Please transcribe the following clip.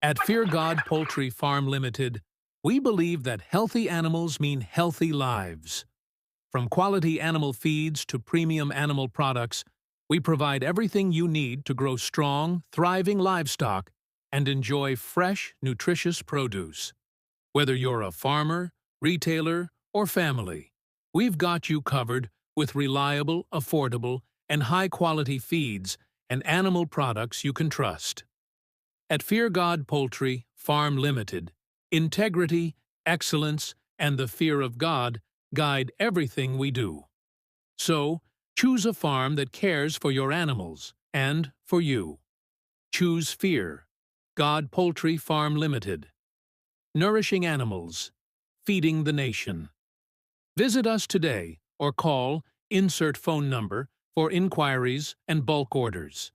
At Fear God Poultry Farm Limited, we believe that healthy animals mean healthy lives. From quality animal feeds to premium animal products, we provide everything you need to grow strong, thriving livestock and enjoy fresh, nutritious produce. Whether you're a farmer, retailer, or family, we've got you covered with reliable, affordable, and high-quality feeds and animal products you can trust. At Fear God Poultry Farm Limited, integrity, excellence, and the fear of God guide everything we do. So, choose a farm that cares for your animals and for you. Choose Fear God Poultry Farm Limited. Nourishing animals, feeding the nation. Visit us today or call insert phone number for inquiries and bulk orders.